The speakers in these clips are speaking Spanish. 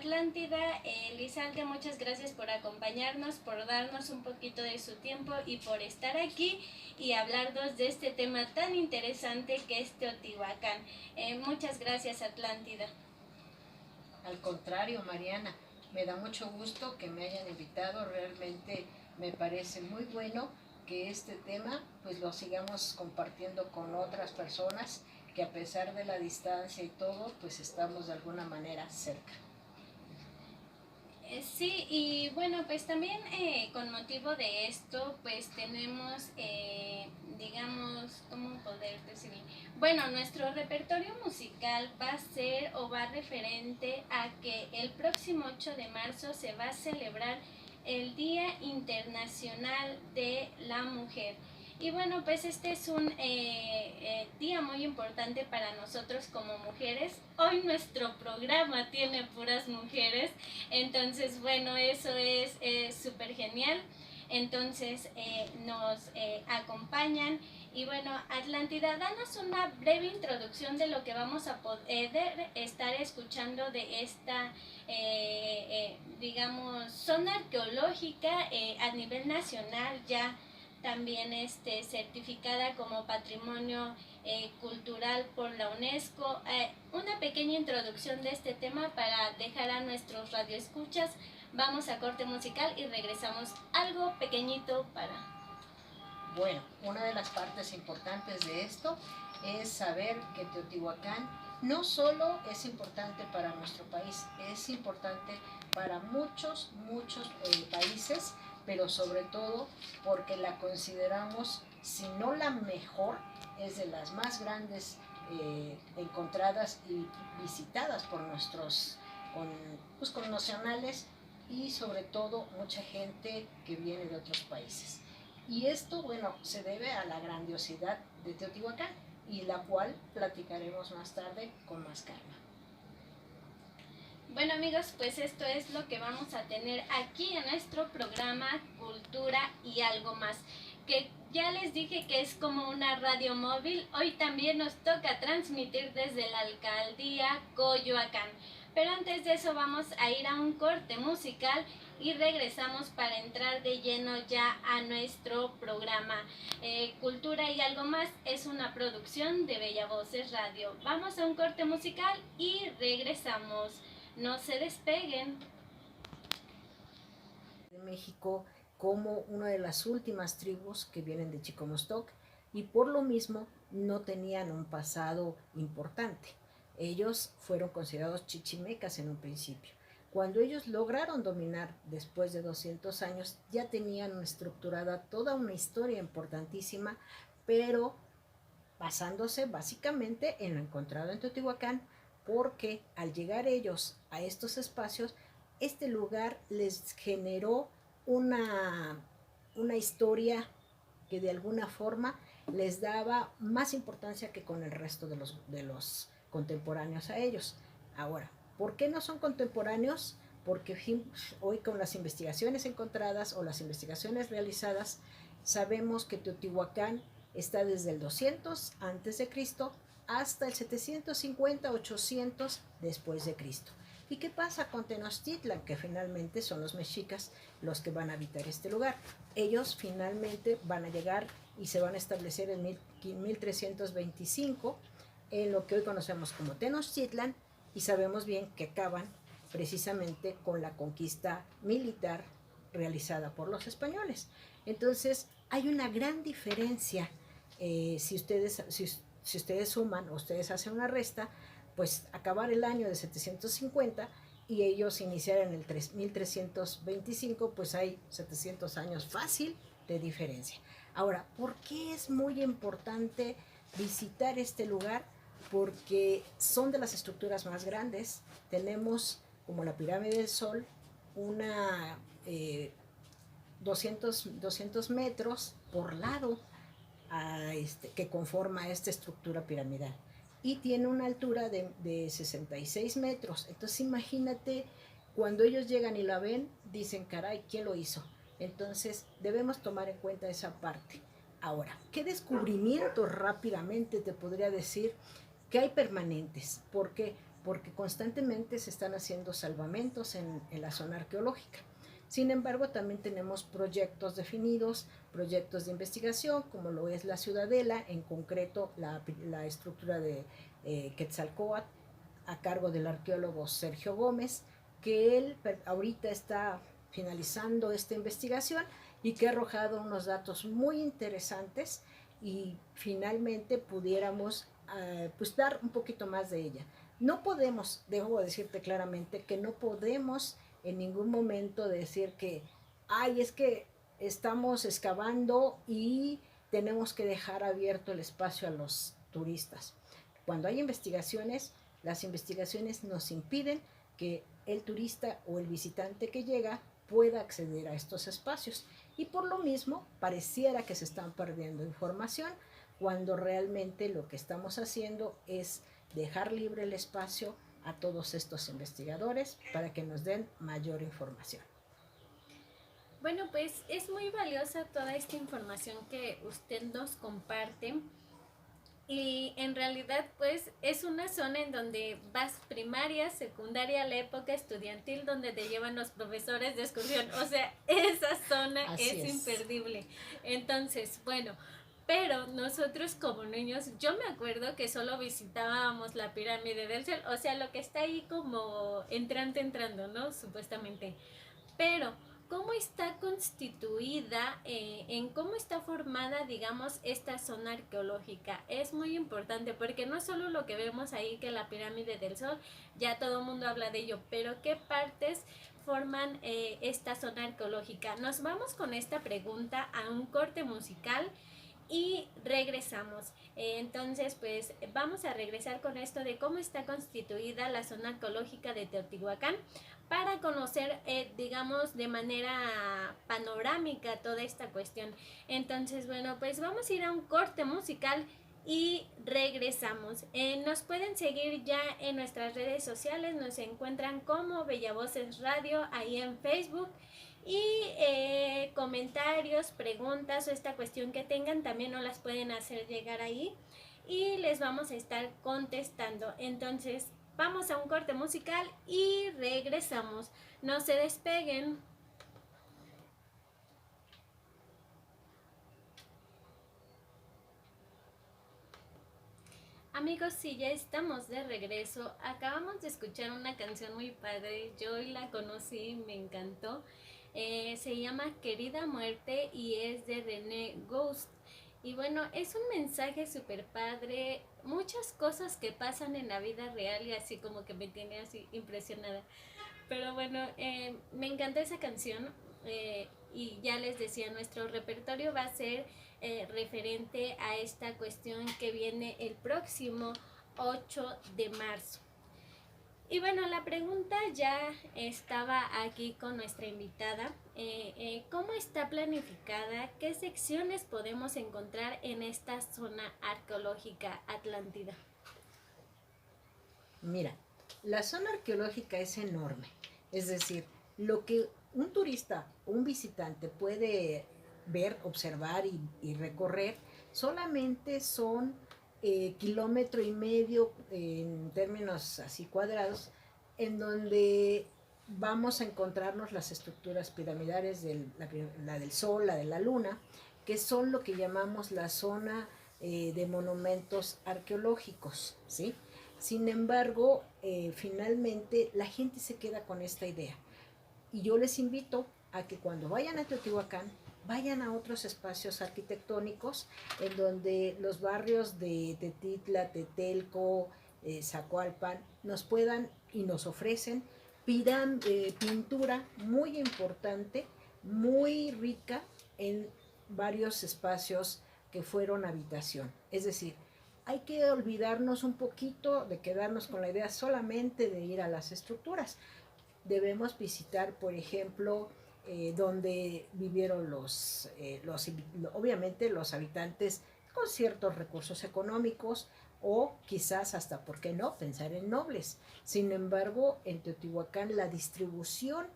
Atlántida, Lizalde, muchas gracias por acompañarnos, por darnos un poquito de su tiempo y por estar aquí y hablarnos de este tema tan interesante que es Teotihuacán. Muchas gracias, Atlántida. Al contrario, Mariana, me da mucho gusto que me hayan invitado, realmente me parece muy bueno que este tema pues lo sigamos compartiendo con otras personas que a pesar de la distancia y todo, pues estamos de alguna manera cerca. Sí, y bueno, pues también con motivo de esto, pues tenemos, digamos, ¿cómo poder decir? Bueno, nuestro repertorio musical va a ser o va referente a que el próximo 8 de marzo se va a celebrar el Día Internacional de la Mujer. Y bueno, pues este es un día muy importante para nosotros como mujeres. Hoy nuestro programa tiene puras mujeres, entonces bueno, eso es súper genial. Entonces nos acompañan. Y bueno, Atlántida, danos una breve introducción de lo que vamos a poder estar escuchando de esta, digamos, zona arqueológica a nivel nacional ya también certificada como patrimonio cultural por la UNESCO. Una pequeña introducción de este tema para dejar a nuestros radioescuchas. Vamos a corte musical y regresamos algo pequeñito para... Bueno, una de las partes importantes de esto es saber que Teotihuacán no solo es importante para nuestro país, es importante para muchos países, pero sobre todo porque la consideramos, si no la mejor, es de las más grandes encontradas y visitadas por nuestros connacionales y sobre todo mucha gente que viene de otros países. Y esto, bueno, se debe a la grandiosidad de Teotihuacán y la cual platicaremos más tarde con más calma. Bueno amigos, pues esto es lo que vamos a tener aquí en nuestro programa Cultura y algo más, que ya les dije que es como una radio móvil. Hoy también nos toca transmitir desde la alcaldía Coyoacán, pero antes de eso vamos a ir a un corte musical y regresamos para entrar de lleno ya a nuestro programa. Cultura y algo más es una producción de Bella Voces Radio. Vamos a un corte musical y regresamos. No se despeguen. De México como una de las últimas tribus que vienen de Chicomostoc y por lo mismo no tenían un pasado importante. Ellos fueron considerados chichimecas en un principio. Cuando ellos lograron dominar después de 200 años, ya tenían estructurada toda una historia importantísima, pero basándose básicamente en lo encontrado en Teotihuacán, porque al llegar ellos a estos espacios, este lugar les generó una historia que de alguna forma les daba más importancia que con el resto de los contemporáneos a ellos. Ahora, ¿por qué no son contemporáneos? Porque hoy con las investigaciones encontradas o las investigaciones realizadas, sabemos que Teotihuacán está desde el 200 antes de Cristo hasta el 750-800 después de Cristo. ¿Y qué pasa con Tenochtitlan? Que finalmente son los mexicas los que van a habitar este lugar. Ellos finalmente van a llegar y se van a establecer en 1325 en lo que hoy conocemos como Tenochtitlan, y sabemos bien que acaban precisamente con la conquista militar realizada por los españoles. Entonces hay una gran diferencia. Si ustedes suman o ustedes hacen una resta, pues acabar el año de 750 y ellos iniciar en el 1325, pues hay 700 años fácil de diferencia. Ahora, ¿por qué es muy importante visitar este lugar? Porque son de las estructuras más grandes. Tenemos, como la pirámide del Sol, una 200 metros por lado que conforma esta estructura piramidal, y tiene una altura de 66 metros. Entonces imagínate, cuando ellos llegan y la ven, dicen, caray, ¿quién lo hizo? Entonces debemos tomar en cuenta esa parte. Ahora, ¿qué descubrimientos rápidamente te podría decir que hay permanentes? ¿Por qué? porque constantemente se están haciendo salvamentos en la zona arqueológica. Sin embargo, también tenemos proyectos definidos, proyectos de investigación, como lo es la Ciudadela, en concreto la estructura de Quetzalcóatl, a cargo del arqueólogo Sergio Gómez, que él ahorita está finalizando esta investigación y que ha arrojado unos datos muy interesantes y finalmente pudiéramos pues dar un poquito más de ella. No podemos, debo decirte claramente, que no podemos en ningún momento decir que, ay, es que estamos excavando y tenemos que dejar abierto el espacio a los turistas. Cuando hay investigaciones, las investigaciones nos impiden que el turista o el visitante que llega pueda acceder a estos espacios. Y por lo mismo, pareciera que se están perdiendo información cuando realmente lo que estamos haciendo es dejar libre el espacio a todos estos investigadores para que nos den mayor información. Bueno, pues es muy valiosa toda esta información que usted nos comparte. Y en realidad pues es una zona en donde vas primaria, secundaria, la época estudiantil donde te llevan los profesores de excursión. O sea, esa zona es imperdible. Entonces, bueno, pero nosotros como niños, yo me acuerdo que solo visitábamos la pirámide del Sol, o sea, lo que está ahí como entrando, ¿no? Supuestamente. Pero cómo está constituida, en cómo está formada, digamos, esta zona arqueológica. Es muy importante porque no es solo lo que vemos ahí, que la pirámide del Sol, ya todo el mundo habla de ello, pero qué partes forman esta zona arqueológica. Nos vamos con esta pregunta a un corte musical y regresamos. Entonces, pues vamos a regresar con esto de cómo está constituida la zona arqueológica de Teotihuacán para conocer, digamos, de manera panorámica toda esta cuestión. Entonces, bueno, pues vamos a ir a un corte musical y regresamos. Nos pueden seguir ya en nuestras redes sociales, nos encuentran como Bella Voces Radio ahí en Facebook. Y comentarios, preguntas o esta cuestión que tengan también nos las pueden hacer llegar ahí y les vamos a estar contestando. Entonces vamos a un corte musical y regresamos. No se despeguen. Amigos, sí, ya estamos de regreso. Acabamos de escuchar una canción muy padre. Yo la conocí, me encantó. Se llama Querida Muerte y es de René Ghost. Y bueno, es un mensaje súper padre. Muchas cosas que pasan en la vida real y así como que me tiene así impresionada. Pero bueno, me encanta esa canción. Y ya les decía, nuestro repertorio va a ser referente a esta cuestión que viene el próximo 8 de marzo. Y bueno, la pregunta ya estaba aquí con nuestra invitada. ¿Cómo está planificada? ¿Qué secciones podemos encontrar en esta zona arqueológica atlántida? Mira, la zona arqueológica es enorme. Es decir, lo que un turista, un visitante puede ver, observar y recorrer solamente son kilómetro y medio en términos así cuadrados, en donde vamos a encontrarnos las estructuras piramidales la del Sol, la de la Luna, que son lo que llamamos la zona de monumentos arqueológicos, ¿sí? Sin embargo, finalmente la gente se queda con esta idea. Y yo les invito a que cuando vayan a Teotihuacán, vayan a otros espacios arquitectónicos en donde los barrios de Tetitla, Tetelco, Zacualpan nos puedan y nos ofrecen pintura muy importante, muy rica en varios espacios que fueron habitación. Es decir, hay que olvidarnos un poquito de quedarnos con la idea solamente de ir a las estructuras. Debemos visitar, por ejemplo, donde vivieron obviamente los habitantes con ciertos recursos económicos o quizás hasta, ¿por qué no?, pensar en nobles. Sin embargo, en Teotihuacán la distribución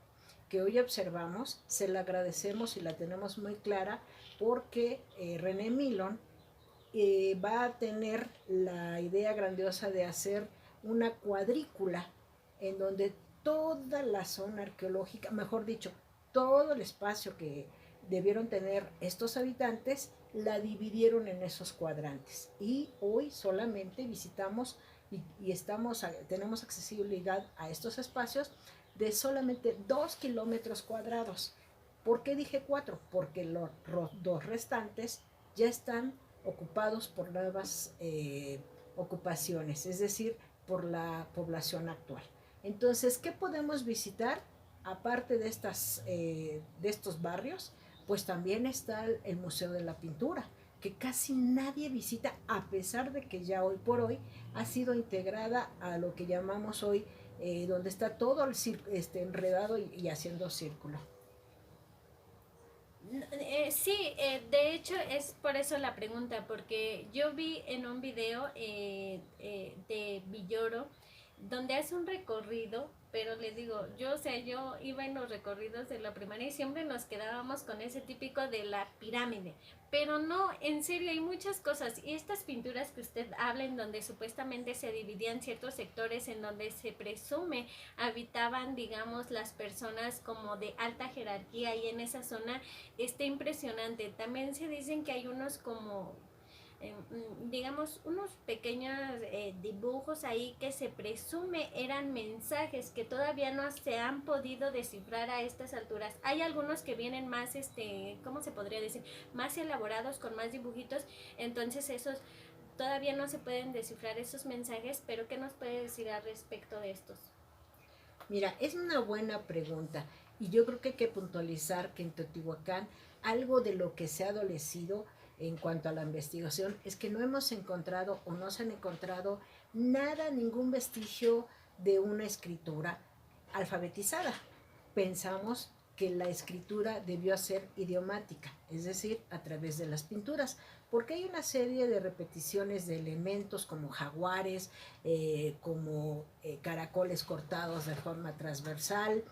que hoy observamos se la agradecemos y la tenemos muy clara porque René Milón va a tener la idea grandiosa de hacer una cuadrícula en donde toda la zona arqueológica, mejor dicho, todo el espacio que debieron tener estos habitantes, la dividieron en esos cuadrantes. Y hoy solamente visitamos y tenemos accesibilidad a estos espacios de solamente 2 kilómetros cuadrados. ¿Por qué dije 4? Porque los dos restantes ya están ocupados por nuevas ocupaciones, es decir, por la población actual. Entonces, ¿qué podemos visitar? Aparte de estos barrios, pues también está el Museo de la Pintura, que casi nadie visita, a pesar de que ya hoy por hoy ha sido integrada a lo que llamamos hoy, donde está todo enredado y haciendo círculo. Sí, de hecho es por eso la pregunta, porque yo vi en un video de Villoro donde hace un recorrido, pero les digo, yo, o sea, yo iba en los recorridos de la primaria y siempre nos quedábamos con ese típico de la pirámide, pero no, en serio, hay muchas cosas, y estas pinturas que usted habla en donde supuestamente se dividían ciertos sectores en donde se presume habitaban, digamos, las personas como de alta jerarquía, y en esa zona está impresionante. También se dicen que hay unos como digamos, unos pequeños dibujos ahí que se presume eran mensajes que todavía no se han podido descifrar a estas alturas. Hay algunos que vienen más, ¿cómo se podría decir? Más elaborados, con más dibujitos, entonces esos todavía no se pueden descifrar esos mensajes, pero ¿qué nos puede decir al respecto de estos? Mira, es una buena pregunta y yo creo que hay que puntualizar que en Teotihuacán algo de lo que se ha adolecido en cuanto a la investigación es que no hemos encontrado o no se han encontrado nada, ningún vestigio de una escritura alfabetizada. Pensamos que la escritura debió ser idiomática, es decir, a través de las pinturas, porque hay una serie de repeticiones de elementos como jaguares, como caracoles cortados de forma transversal,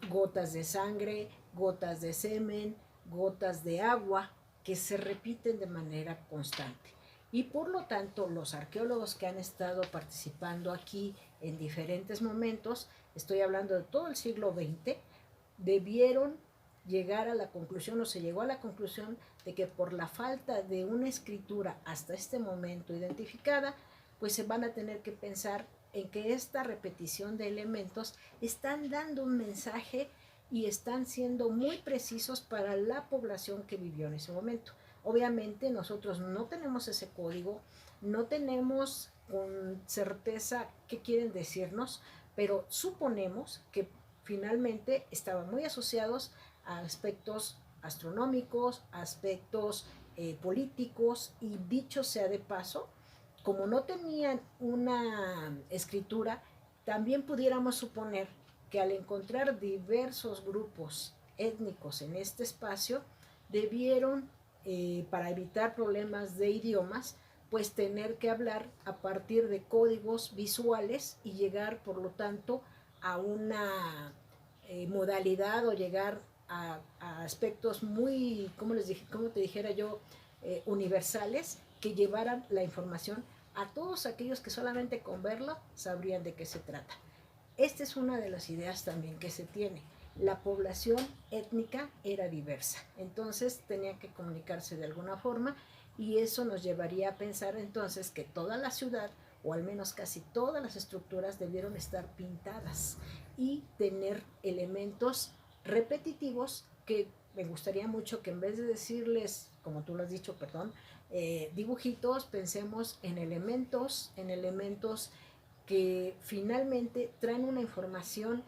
gotas de sangre, gotas de semen, gotas de agua, que se repiten de manera constante. Y por lo tanto, los arqueólogos que han estado participando aquí en diferentes momentos, estoy hablando de todo el siglo XX, debieron llegar a la conclusión, o se llegó a la conclusión, de que por la falta de una escritura hasta este momento identificada, pues se van a tener que pensar en que esta repetición de elementos están dando un mensaje y están siendo muy precisos para la población que vivió en ese momento. Obviamente nosotros no tenemos ese código, no tenemos con certeza qué quieren decirnos, pero suponemos que finalmente estaban muy asociados a aspectos astronómicos, aspectos políticos, y dicho sea de paso, como no tenían una escritura, también pudiéramos suponer que al encontrar diversos grupos étnicos en este espacio, debieron, para evitar problemas de idiomas, pues tener que hablar a partir de códigos visuales y llegar, por lo tanto, a una modalidad o llegar a aspectos muy, como te dijera yo, universales, que llevaran la información a todos aquellos que solamente con verlo sabrían de qué se trata. Esta es una de las ideas también que se tiene. La población étnica era diversa, entonces tenía que comunicarse de alguna forma, y eso nos llevaría a pensar entonces que toda la ciudad, o al menos casi todas las estructuras, debieron estar pintadas y tener elementos repetitivos, que me gustaría mucho que en vez de decirles, como tú lo has dicho, perdón, dibujitos, pensemos en elementos que finalmente traen una información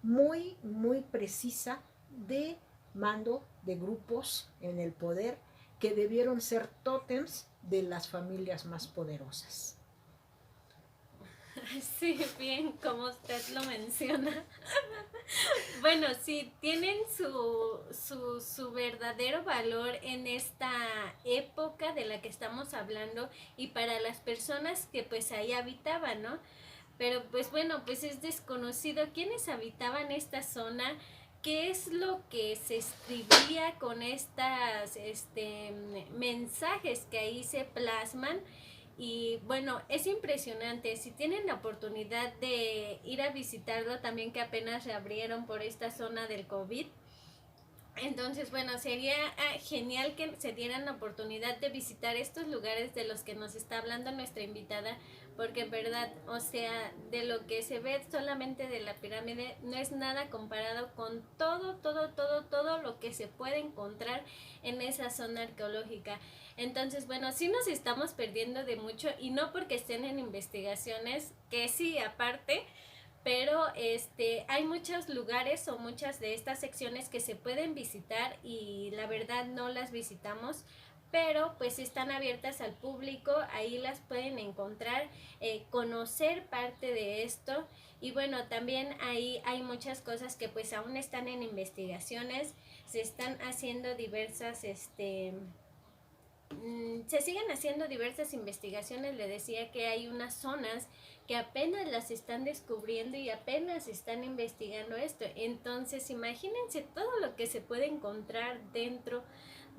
muy, muy precisa de mando de grupos en el poder, que debieron ser tótems de las familias más poderosas. Sí, bien, como usted lo menciona. Bueno, sí, tienen su verdadero valor en esta época de la que estamos hablando, y para las personas que pues ahí habitaban, ¿no? Pero pues bueno, pues es desconocido quiénes habitaban esta zona, qué es lo que se escribía con estas mensajes que ahí se plasman. y bueno, es impresionante. Si tienen la oportunidad de ir a visitarlo, también que apenas reabrieron por esta zona del COVID, entonces, bueno, sería genial que se dieran la oportunidad de visitar estos lugares de los que nos está hablando nuestra invitada, porque en verdad, o sea, de lo que se ve solamente de la pirámide, no es nada comparado con todo lo que se puede encontrar en esa zona arqueológica. Entonces, bueno, sí nos estamos perdiendo de mucho, y no porque estén en investigaciones, que sí, aparte, pero hay muchos lugares o muchas de estas secciones que se pueden visitar y la verdad no las visitamos, pero pues están abiertas al público, ahí las pueden encontrar, conocer parte de esto, y bueno, también ahí hay muchas cosas que pues aún están en investigaciones, se están haciendo diversas se siguen haciendo diversas investigaciones. Le decía que hay unas zonas que apenas las están descubriendo y apenas están investigando esto. Entonces, imagínense todo lo que se puede encontrar dentro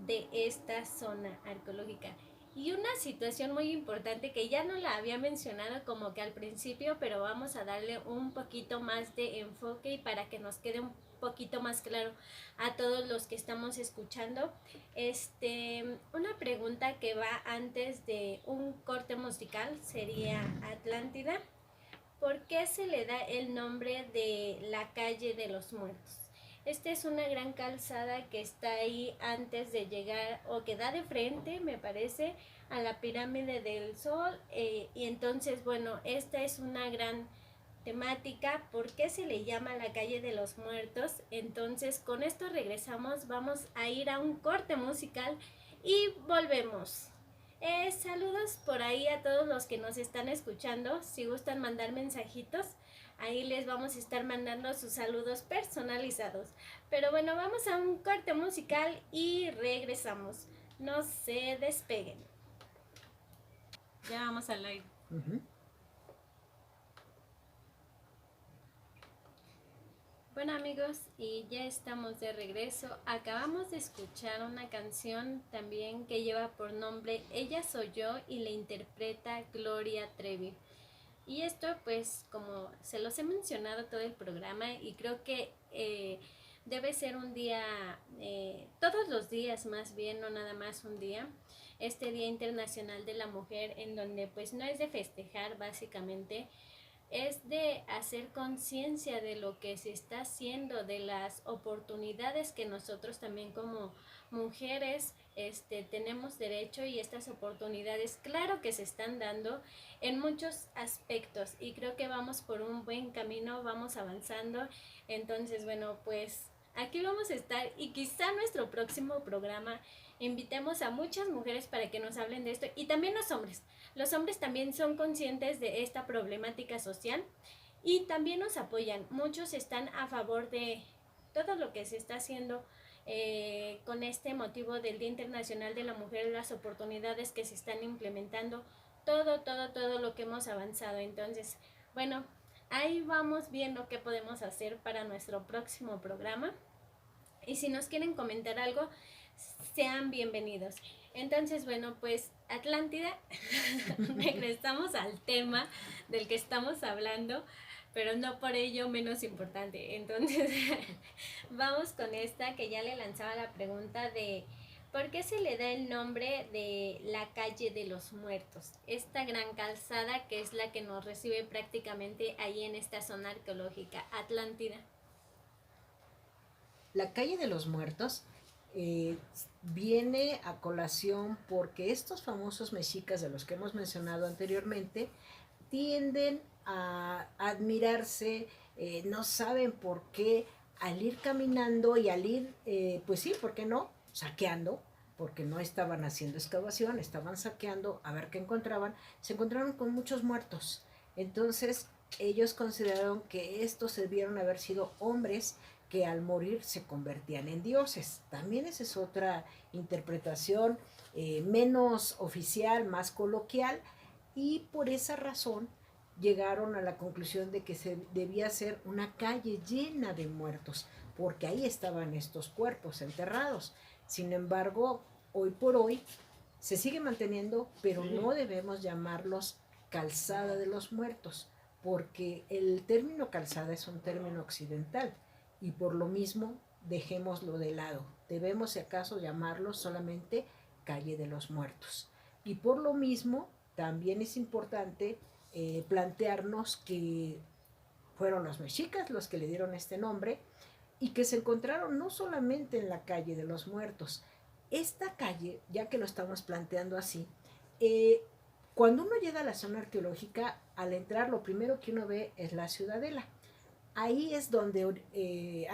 de esta zona arqueológica. Y una situación muy importante que ya no la había mencionado como que al principio, pero vamos a darle un poquito más de enfoque y para que nos quede un poquito más claro a todos los que estamos escuchando. Una pregunta que va antes de un corte musical sería: Atlántida, ¿por qué se le da el nombre de la calle de los muertos? Esta es una gran calzada que está ahí antes de llegar, o que da de frente, me parece, a la pirámide del Sol. Y entonces, bueno, esta es una gran temática. ¿Por qué se le llama la calle de los muertos? Entonces, con esto regresamos, vamos a ir a un corte musical y volvemos. Saludos por ahí a todos los que nos están escuchando. Si gustan mandar mensajitos, ahí les vamos a estar mandando sus saludos personalizados. Pero bueno, vamos a un corte musical y regresamos. No se despeguen. Ya vamos al live. Bueno, amigos, y ya estamos de regreso. Acabamos de escuchar una canción también que lleva por nombre Ella Soy Yo y la interpreta Gloria Trevi. Y esto, pues, como se los he mencionado todo el programa, y creo que debe ser un día, todos los días más bien, no nada más un día, este Día Internacional de la Mujer, en donde pues no es de festejar básicamente, es de hacer conciencia de lo que se está haciendo, de las oportunidades que nosotros también como mujeres tenemos derecho, y estas oportunidades claro que se están dando en muchos aspectos, y creo que vamos por un buen camino, vamos avanzando. Entonces, bueno, pues aquí vamos a estar, y quizá nuestro próximo programa invitemos a muchas mujeres para que nos hablen de esto, y también los hombres. Los hombres también son conscientes de esta problemática social y también nos apoyan. Muchos están a favor de todo lo que se está haciendo con este motivo del Día Internacional de la Mujer, las oportunidades que se están implementando, todo lo que hemos avanzado. Entonces, bueno, ahí vamos viendo qué podemos hacer para nuestro próximo programa. Y si nos quieren comentar algo, sean bienvenidos. Entonces, bueno, pues Atlántida, regresamos al tema del que estamos hablando, pero no por ello menos importante. Entonces, vamos con esta que ya le lanzaba la pregunta de ¿por qué se le da el nombre de la calle de los muertos? Esta gran calzada que es la que nos recibe prácticamente ahí en esta zona arqueológica, Atlántida. La calle de los muertos viene a colación porque estos famosos mexicas de los que hemos mencionado anteriormente tienden a admirarse, no saben por qué, al ir caminando y al ir, pues sí, ¿por qué no? Saqueando, porque no estaban haciendo excavación, estaban saqueando a ver qué encontraban, se encontraron con muchos muertos. Entonces ellos consideraron que estos debieron haber sido hombres que al morir se convertían en dioses. También esa es otra interpretación menos oficial, más coloquial, y por esa razón llegaron a la conclusión de que se debía ser una calle llena de muertos, porque ahí estaban estos cuerpos enterrados. Sin embargo, hoy por hoy se sigue manteniendo, pero no debemos llamarlos calzada de los muertos, porque el término calzada es un término occidental y por lo mismo dejémoslo de lado. Debemos, si acaso, llamarlo solamente calle de los muertos. Y por lo mismo, también es importante plantearnos que fueron los mexicas los que le dieron este nombre y que se encontraron no solamente en la calle de los muertos. Esta calle, ya que lo estamos planteando así, cuando uno llega a la zona arqueológica, al entrar lo primero que uno ve es la ciudadela. Ahí es donde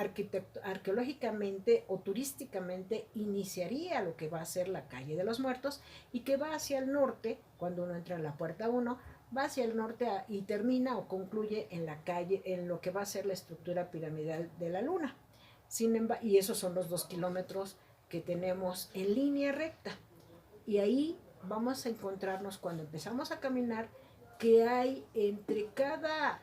arqueológicamente o turísticamente iniciaría lo que va a ser la calle de los muertos y que va hacia el norte, cuando uno entra en la puerta 1, va hacia el norte y termina o concluye en la calle, en lo que va a ser la estructura piramidal de la luna. Y esos son los 2 kilómetros que tenemos en línea recta. Y ahí vamos a encontrarnos cuando empezamos a caminar que hay entre cada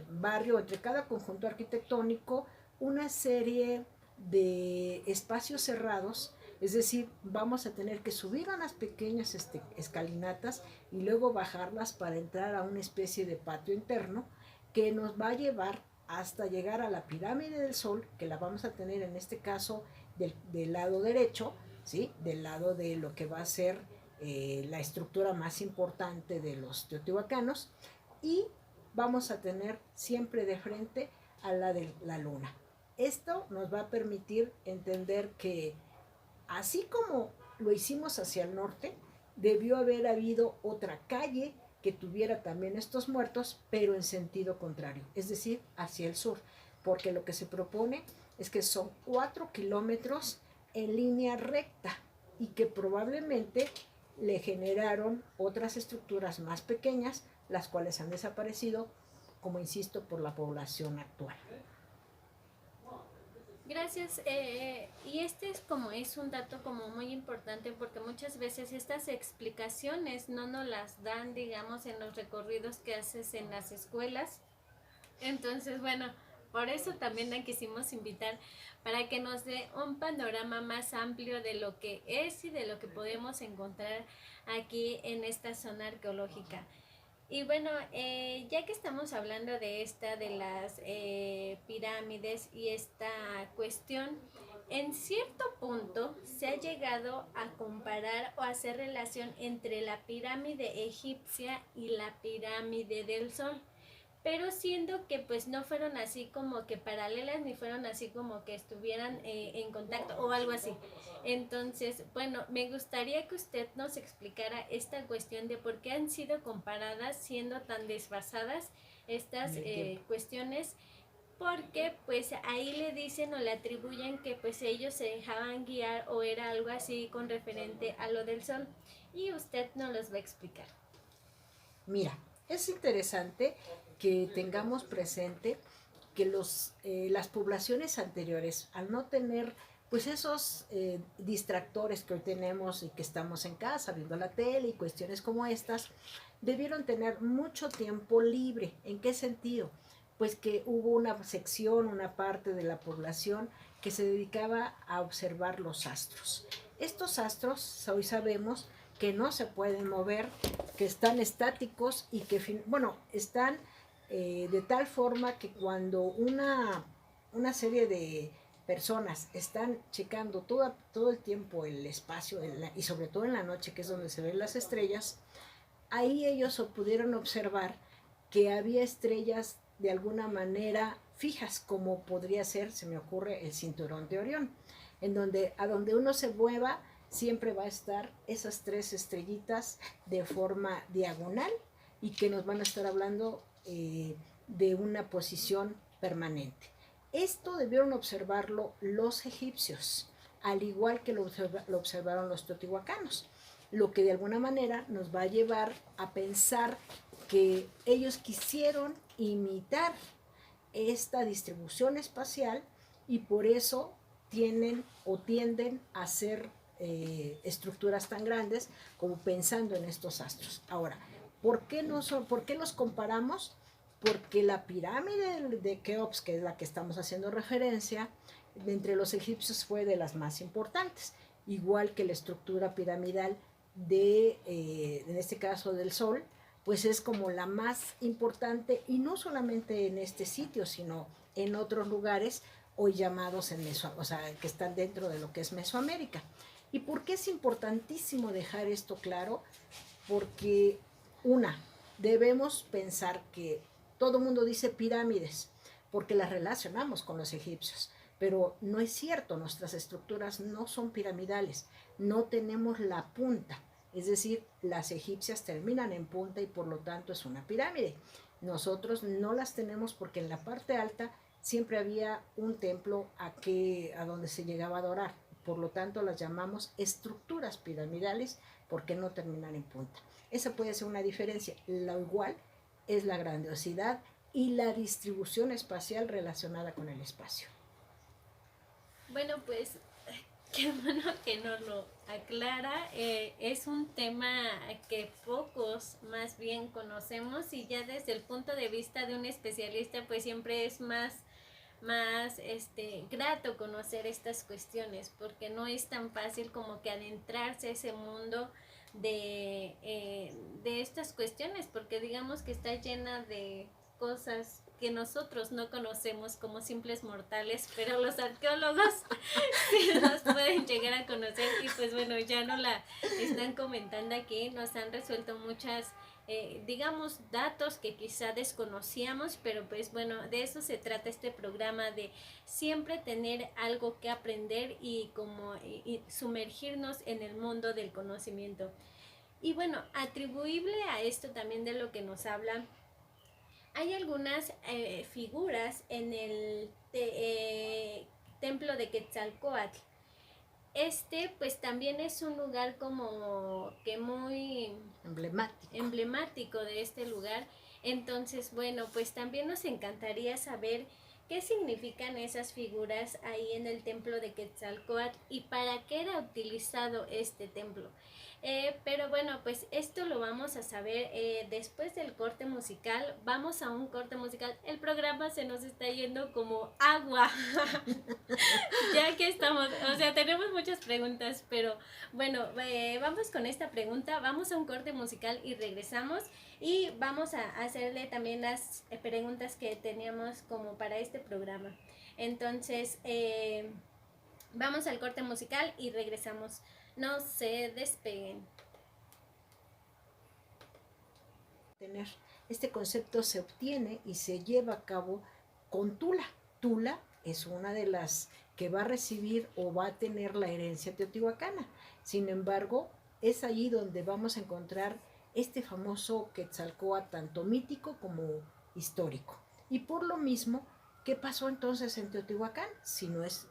barrio, entre cada conjunto arquitectónico, una serie de espacios cerrados, es decir, vamos a tener que subir unas pequeñas escalinatas y luego bajarlas para entrar a una especie de patio interno que nos va a llevar hasta llegar a la pirámide del Sol, que la vamos a tener en este caso del lado derecho, ¿sí? Del lado de lo que va a ser la estructura más importante de los teotihuacanos, y vamos a tener siempre de frente a la de la luna. Esto nos va a permitir entender que así como lo hicimos hacia el norte, debió haber habido otra calle que tuviera también estos muertos, pero en sentido contrario, es decir, hacia el sur, porque lo que se propone es que son 4 kilómetros en línea recta y que probablemente le generaron otras estructuras más pequeñas, las cuales han desaparecido, como insisto, por la población actual. Gracias. Y este es un dato como muy importante porque muchas veces estas explicaciones no nos las dan, digamos, en los recorridos que haces en las escuelas. Entonces, bueno, por eso también la quisimos invitar para que nos dé un panorama más amplio de lo que es y de lo que podemos encontrar aquí en esta zona arqueológica. Y bueno, ya que estamos hablando de las pirámides y esta cuestión, en cierto punto se ha llegado a comparar o hacer relación entre la pirámide egipcia y la pirámide del Sol, pero siendo que pues no fueron así como que paralelas ni fueron así como que estuvieran en contacto o algo así. Entonces, bueno, me gustaría que usted nos explicara esta cuestión de por qué han sido comparadas siendo tan desfasadas estas cuestiones, porque pues ahí le dicen o le atribuyen que pues ellos se dejaban guiar o era algo así con referente a lo del Sol, y usted nos los va a explicar. Mira, es interesante que tengamos presente que las poblaciones anteriores, al no tener pues esos distractores que hoy tenemos y que estamos en casa viendo la tele y cuestiones como estas, debieron tener mucho tiempo libre. ¿En qué sentido? Pues que hubo una sección, una parte de la población que se dedicaba a observar los astros. Estos astros, hoy sabemos que no se pueden mover, que están estáticos y que, bueno, están de tal forma que cuando una serie de personas están checando todo el tiempo el espacio y sobre todo en la noche, que es donde se ven las estrellas, ahí ellos pudieron observar que había estrellas de alguna manera fijas, como podría ser, se me ocurre, el cinturón de Orión, en donde a donde uno se mueva siempre va a estar esas 3 estrellitas de forma diagonal y que nos van a estar hablando de una posición permanente. Esto debieron observarlo los egipcios, al igual que lo observaron los teotihuacanos, lo que de alguna manera nos va a llevar a pensar que ellos quisieron imitar esta distribución espacial y por eso tienen o tienden a hacer estructuras tan grandes como pensando en estos astros. Ahora, ¿por qué los comparamos? Porque la pirámide de Keops, que es la que estamos haciendo referencia, de entre los egipcios fue de las más importantes, igual que la estructura piramidal en este caso del Sol, pues es como la más importante, y no solamente en este sitio, sino en otros lugares hoy llamados o sea, que están dentro de lo que es Mesoamérica. ¿Y por qué es importantísimo dejar esto claro? Porque debemos pensar que todo el mundo dice pirámides, porque las relacionamos con los egipcios, pero no es cierto, nuestras estructuras no son piramidales, no tenemos la punta, es decir, las egipcias terminan en punta y por lo tanto es una pirámide. Nosotros no las tenemos porque en la parte alta siempre había un templo a donde se llegaba a adorar, por lo tanto las llamamos estructuras piramidales porque no terminan en punta. Esa puede ser una diferencia. Lo igual es la grandiosidad y la distribución espacial relacionada con el espacio. Bueno, pues qué bueno que nos lo aclara. Es un tema que pocos más bien conocemos, y ya desde el punto de vista de un especialista pues siempre es más grato conocer estas cuestiones, porque no es tan fácil como que adentrarse a ese mundo de estas cuestiones, porque digamos que está llena de cosas que nosotros no conocemos como simples mortales, pero los arqueólogos sí nos pueden llegar a conocer. Y pues bueno, ya no la están comentando aquí, nos han resuelto muchas digamos, datos que quizá desconocíamos, pero pues bueno, de eso se trata este programa, de siempre tener algo que aprender y como y sumergirnos en el mundo del conocimiento. Y bueno, atribuible a esto también de lo que nos habla, hay algunas figuras en el templo de Quetzalcóatl. Pues también es un lugar como que muy emblemático de este lugar. Entonces, bueno, pues también nos encantaría saber qué significan esas figuras ahí en el templo de Quetzalcóatl y para qué era utilizado este templo. Pero bueno, pues esto lo vamos a saber después del corte musical. Vamos a un corte musical. El programa se nos está yendo como agua. Ya que estamos, o sea, tenemos muchas preguntas, pero bueno, vamos con esta pregunta. Vamos a un corte musical y regresamos. Y vamos a hacerle también las preguntas que teníamos como para este programa. Entonces, vamos al corte musical y regresamos. No se despeguen. Este concepto se obtiene y se lleva a cabo con Tula. Tula es una de las que va a recibir o va a tener la herencia teotihuacana. Sin embargo, es allí donde vamos a encontrar este famoso Quetzalcóatl, tanto mítico como histórico. Y por lo mismo, ¿qué pasó entonces en Teotihuacán? Si no es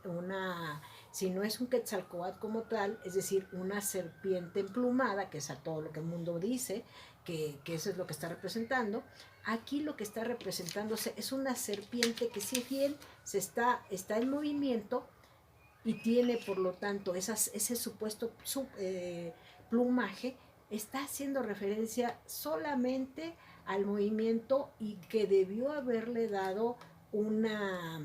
un Quetzalcóatl como tal, es decir, una serpiente emplumada, que es a todo lo que el mundo dice, que eso es lo que está representando. Aquí lo que está representándose es una serpiente que si bien está en movimiento y tiene por lo tanto ese supuesto plumaje, está haciendo referencia solamente al movimiento y que debió haberle dado una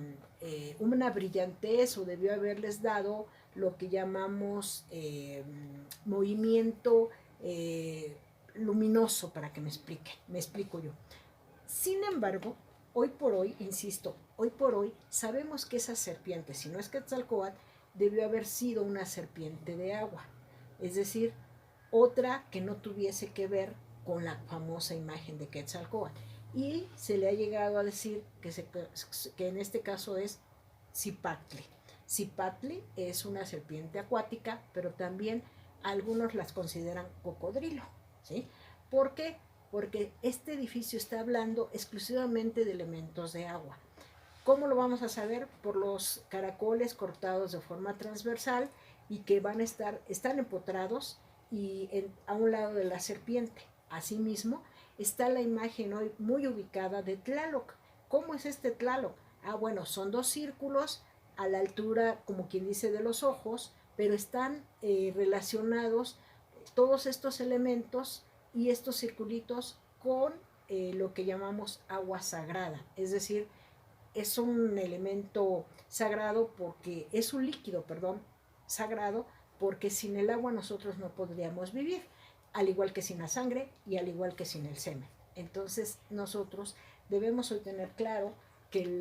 brillantez, o debió haberles dado lo que llamamos movimiento luminoso, para que me explico yo. Sin embargo, hoy por hoy, insisto, hoy por hoy sabemos que esa serpiente, si no es Quetzalcóatl, debió haber sido una serpiente de agua, es decir, otra que no tuviese que ver con la famosa imagen de Quetzalcóatl. Y se le ha llegado a decir que en este caso es Cipatli. Cipatli es una serpiente acuática, pero también algunos las consideran cocodrilo, ¿sí? ¿Por qué? Porque este edificio está hablando exclusivamente de elementos de agua. ¿Cómo lo vamos a saber? Por los caracoles cortados de forma transversal y que están empotrados y a un lado de la serpiente. Asimismo, está la imagen hoy muy ubicada de Tlaloc. ¿Cómo es este Tlaloc? Bueno, son 2 círculos a la altura, como quien dice, de los ojos, pero están relacionados todos estos elementos y estos circulitos con lo que llamamos agua sagrada, es decir, es un elemento sagrado porque es un líquido, sagrado, porque sin el agua nosotros no podríamos vivir, al igual que sin la sangre y al igual que sin el semen. Entonces nosotros debemos hoy tener claro que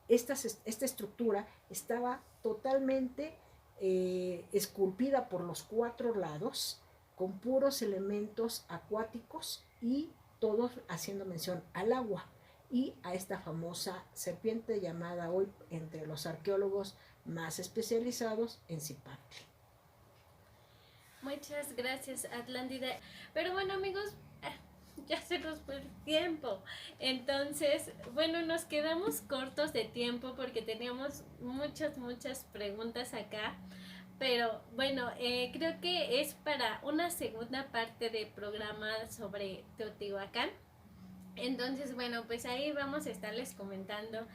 esta estructura estaba totalmente esculpida por los 4 lados con puros elementos acuáticos y todos haciendo mención al agua y a esta famosa serpiente llamada hoy entre los arqueólogos más especializados en Zipantli. Muchas gracias, Atlántida. Pero bueno, amigos, ya se nos fue el tiempo. Entonces, bueno, nos quedamos cortos de tiempo porque teníamos muchas preguntas acá. Pero bueno, creo que es para una segunda parte de programa sobre Teotihuacán. Entonces, bueno, pues ahí vamos a estarles comentando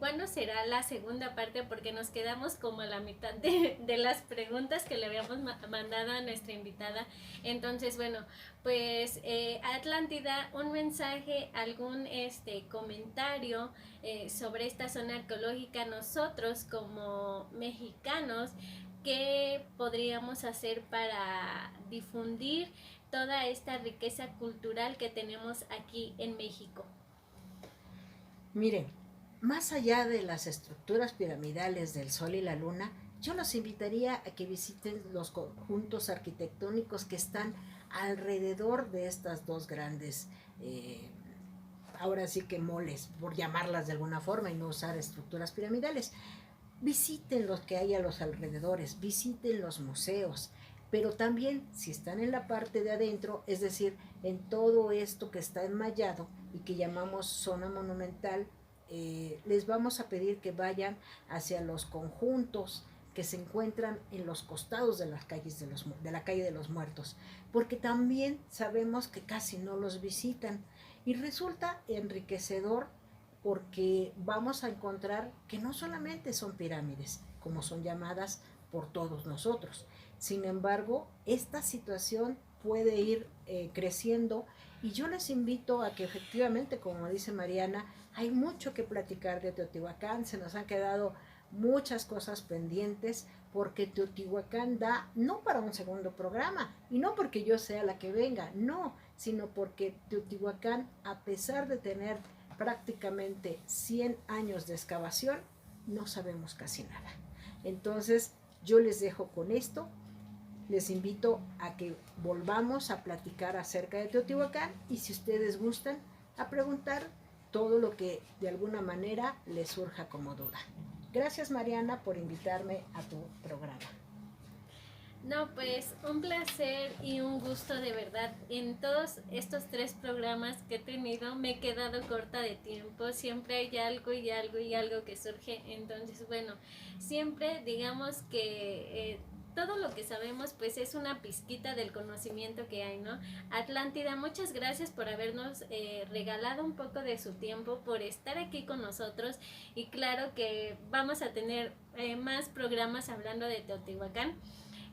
cuándo será la segunda parte, porque nos quedamos como a la mitad de las preguntas que le habíamos mandado a nuestra invitada. Entonces, bueno, pues Atlántida, un mensaje, algún comentario sobre esta zona arqueológica, nosotros como mexicanos, ¿qué podríamos hacer para difundir toda esta riqueza cultural que tenemos aquí en México? Miren, más allá de las estructuras piramidales del Sol y la Luna, yo los invitaría a que visiten los conjuntos arquitectónicos que están alrededor de estas dos grandes, ahora sí que moles, por llamarlas de alguna forma y no usar estructuras piramidales. Visiten los que hay a los alrededores, visiten los museos, pero también si están en la parte de adentro, es decir, en todo esto que está enmallado y que llamamos zona monumental, les vamos a pedir que vayan hacia los conjuntos que se encuentran en los costados de las calles de la calle de los Muertos, porque también sabemos que casi no los visitan y resulta enriquecedor porque vamos a encontrar que no solamente son pirámides, como son llamadas por todos nosotros. Sin embargo, esta situación puede ir creciendo y yo les invito a que efectivamente, como dice Mariana, hay mucho que platicar de Teotihuacán, se nos han quedado muchas cosas pendientes porque Teotihuacán da no para un segundo programa y no porque yo sea la que venga, no, sino porque Teotihuacán, a pesar de tener prácticamente 100 años de excavación, no sabemos casi nada. Entonces, yo les dejo con esto, les invito a que volvamos a platicar acerca de Teotihuacán y si ustedes gustan, a preguntar todo lo que de alguna manera les surja como duda. Gracias, Mariana, por invitarme a tu programa. No, pues un placer y un gusto de verdad. En todos estos 3 programas que he tenido me he quedado corta de tiempo. Siempre hay algo y algo y algo que surge. Entonces, bueno, siempre digamos que todo lo que sabemos pues es una pizquita del conocimiento que hay, ¿no? Atlántida, muchas gracias por habernos regalado un poco de su tiempo, por estar aquí con nosotros y claro que vamos a tener más programas hablando de Teotihuacán.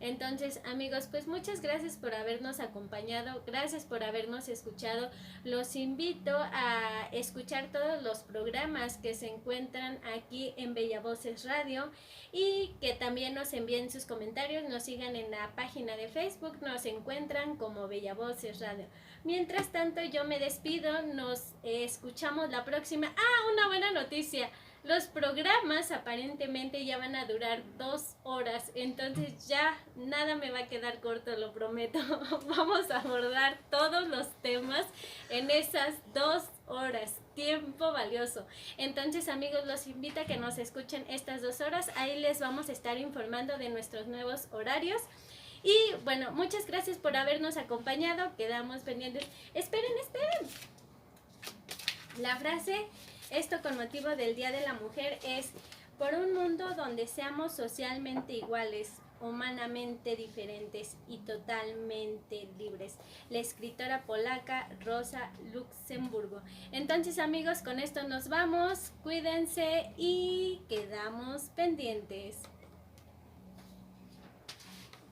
Entonces, amigos, pues muchas gracias por habernos acompañado, gracias por habernos escuchado. Los invito a escuchar todos los programas que se encuentran aquí en Bella Voces Radio y que también nos envíen sus comentarios, nos sigan en la página de Facebook, nos encuentran como Bella Voces Radio. Mientras tanto, yo me despido, nos escuchamos la próxima. ¡Ah, una buena noticia! Los programas aparentemente ya van a durar 2 horas, entonces ya nada me va a quedar corto, lo prometo. Vamos a abordar todos los temas en esas 2 horas, tiempo valioso. Entonces, amigos, los invito a que nos escuchen estas 2 horas, ahí les vamos a estar informando de nuestros nuevos horarios. Y bueno, muchas gracias por habernos acompañado, quedamos pendientes. Esperen. La frase, esto con motivo del Día de la Mujer, es: por un mundo donde seamos socialmente iguales, humanamente diferentes y totalmente libres. La escritora polaca Rosa Luxemburgo. Entonces, amigos, con esto nos vamos, cuídense y quedamos pendientes.